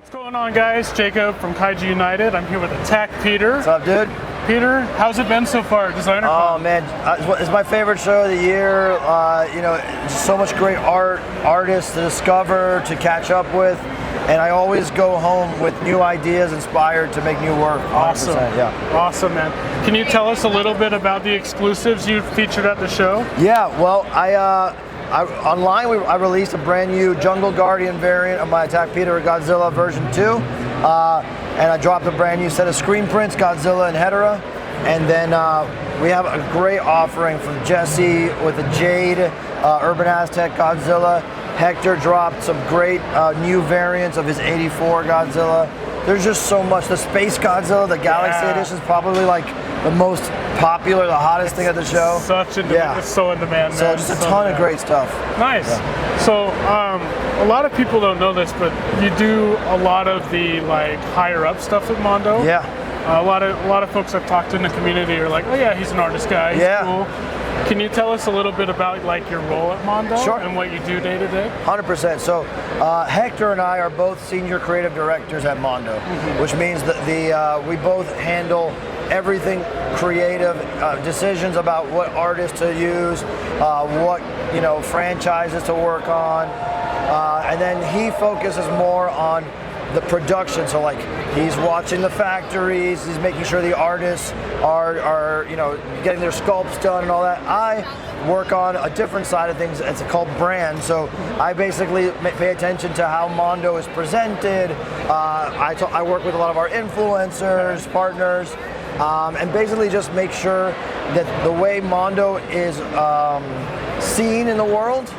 What's going on, guys? Jacob from Kaiju United. I'm here with Attack Peter. What's up, dude? Peter, how's it been so far, DesignerCon? Oh man, it's my favorite show of the year. You know, just so much great artists to discover, to catch up with, and I always go home with new ideas, inspired to make new work. 100%, Awesome. Yeah. Awesome, man. Can you tell us a little bit about the exclusives you featured at the show? Yeah. Well, online I released a brand new Jungle Guardian variant of my Attack Peter Godzilla version 2. And I dropped a brand new set of screen prints, Godzilla and Hedorah. And then we have a great offering from Jesse with the Jade Urban Aztec Godzilla. Hector dropped some great new variants of his 84 Godzilla. There's just so much. The Space Godzilla, the Galaxy Edition is probably like the most popular, the hottest thing at the show. Such a it's so in demand. So just a ton of great stuff. Nice. Yeah. So a lot of people don't know this, but you do a lot of the like higher up stuff at Mondo. Yeah. A lot of folks I've talked to in the community are like, oh yeah, he's an artist guy. He's cool. Can you tell us a little bit about like your role at Mondo and what you do day to day? 100%. So Hector and I are both senior creative directors at Mondo, which means that we both handle everything creative, decisions about what artists to use, what franchises to work on, and then he focuses more on the production. So like he's watching the factories, he's making sure the artists are getting their sculpts done and all that. I work on a different side of things. It's called brand. So I basically pay attention to how Mondo is presented. I work with a lot of our influencers, partners, and basically just make sure that the way Mondo is seen in the world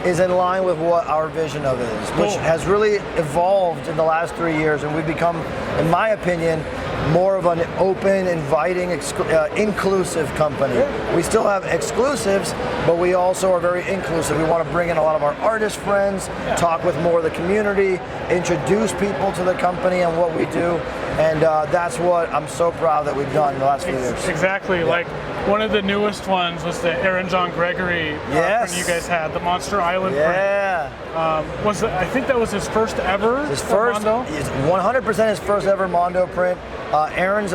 is in line with what our vision of it is, which has really evolved in the last 3 years, and we've become, in my opinion, more of an open, inviting, inclusive company. We still have exclusives, but we also are very inclusive. We want to bring in a lot of our artist friends, talk with more of the community, introduce people to the company and what we do, and that's what I'm so proud that we've done in the last few years. Exactly. Like one of the newest ones was the Aaron John Gregory print you guys had, the Monster Island print. I think that was his first ever? His first, Mondo? 100% his first ever Mondo print. Aaron's,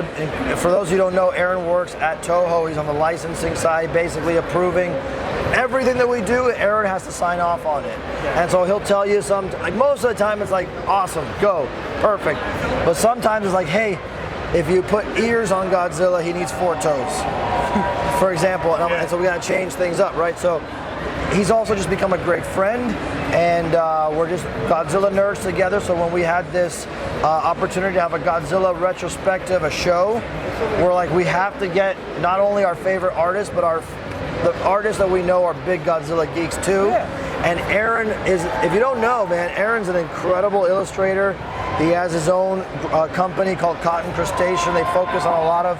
for those who don't know, Aaron works at Toho. He's on the licensing side, basically approving everything that we do. Aaron has to sign off on it. And so he'll tell you like most of the time it's like, awesome, go, perfect. But sometimes it's like, hey, if you put ears on Godzilla, he needs 4 toes, for example. And so we gotta change things up, right? So he's also just become a great friend, and we're just Godzilla nerds together. So when we had this opportunity to have a Godzilla retrospective, a show, we're like, we have to get not only our favorite artists, but the artists that we know are big Godzilla geeks too. And Aaron is, if you don't know, man, Aaron's an incredible illustrator. He has his own company called Cotton Crustacean. They focus on a lot of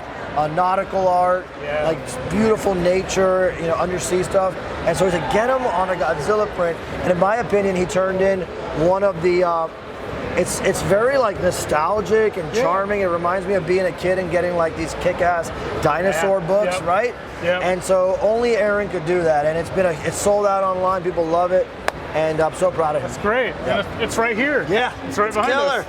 nautical art, like beautiful nature, undersea stuff. And so to get him on a Godzilla print, and in my opinion, he turned in one of the, it's very like nostalgic and charming. It reminds me of being a kid and getting like these kick-ass dinosaur books, right? And so only Aaron could do that, and it's sold out online. People love it. And I'm so proud of him. That's great. And it's right here. Yeah. It's right behind us.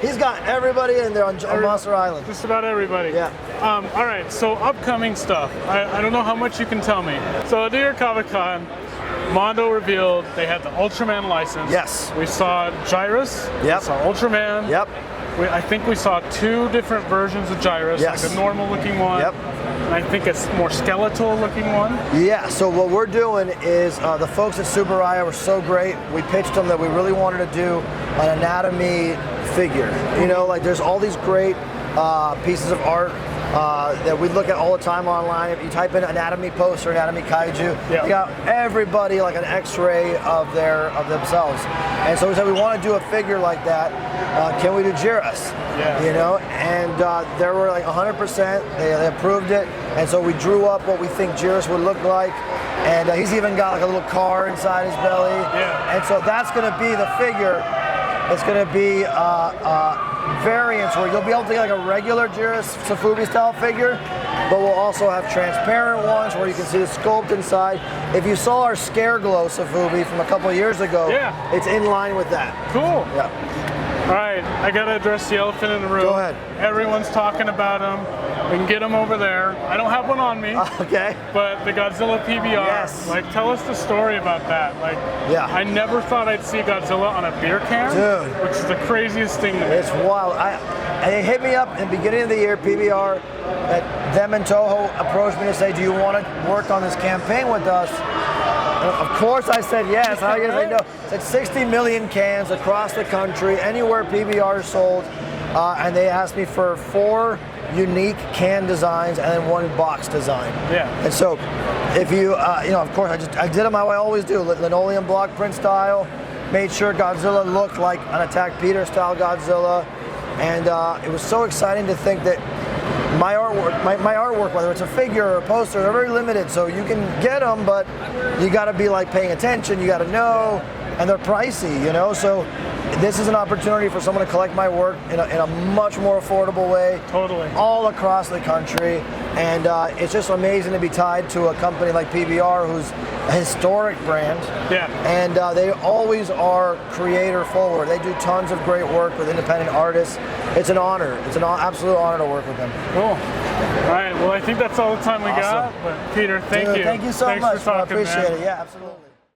He's got everybody in there on Monster Island. Just about everybody. Yeah. All right, so upcoming stuff. I don't know how much you can tell me. So at New York Comic Con, Mondo revealed they had the Ultraman license. Yes. We saw Gyrus. Yep. We saw Ultraman. Yep. I think we saw 2 different versions of Gyrus, like a normal looking one. Yep. And I think it's more skeletal looking one. Yeah, so what we're doing is, the folks at Subaraya were so great, we pitched them that we really wanted to do an anatomy figure. Like there's all these great pieces of art that we look at all the time online. If you type in anatomy poster, anatomy kaiju, you got everybody like an x-ray of themselves. And so we said we want to do a figure like that. Can we do Gyrus? And they were like 100%, they approved it. And so we drew up what we think Gyrus would look like. And he's even got like a little car inside his belly. And so that's gonna be the figure. It's gonna be variants where you'll be able to get like a regular Gyrus Sofubi style figure, but we'll also have transparent ones where you can see the sculpt inside. If you saw our Scare Glow Sofubi from a couple of years ago, it's in line with that. Cool. Yeah. All right. I gotta address the elephant in the room. Go ahead. Everyone's talking about them. We can get them over there. I don't have one on me. Okay. But the Godzilla PBR. Yes. Like, tell us the story about that. Like, yeah. I never thought I'd see Godzilla on a beer can. Dude. Which is the craziest thing to me. It's wild. They hit me up in the beginning of the year, PBR, them and Toho approached me to say, do you want to work on this campaign with us? And of course I said yes. How are you going to say no? It's 60 million cans across the country, anywhere PBR is sold. And they asked me for 4 unique can designs and then 1 box design. Yeah. And so if you, of course I did them how I always do, linoleum block print style, made sure Godzilla looked like an Attack Peter style Godzilla. And it was so exciting to think that my artwork, whether it's a figure or a poster, they're very limited. So you can get them, but you got to be like paying attention. You got to know, and they're pricey, So this is an opportunity for someone to collect my work in a much more affordable way. Totally. All across the country, and it's just amazing to be tied to a company like PBR, who's a historic brand. Yeah. And they always are creator forward. They do tons of great work with independent artists. It's an honor. It's an absolute honor to work with them. Cool. All right. Well, I think that's all the time we got. But Peter, thank you. Thank you so Thanks much. for talking, I appreciate man. it. Yeah, absolutely.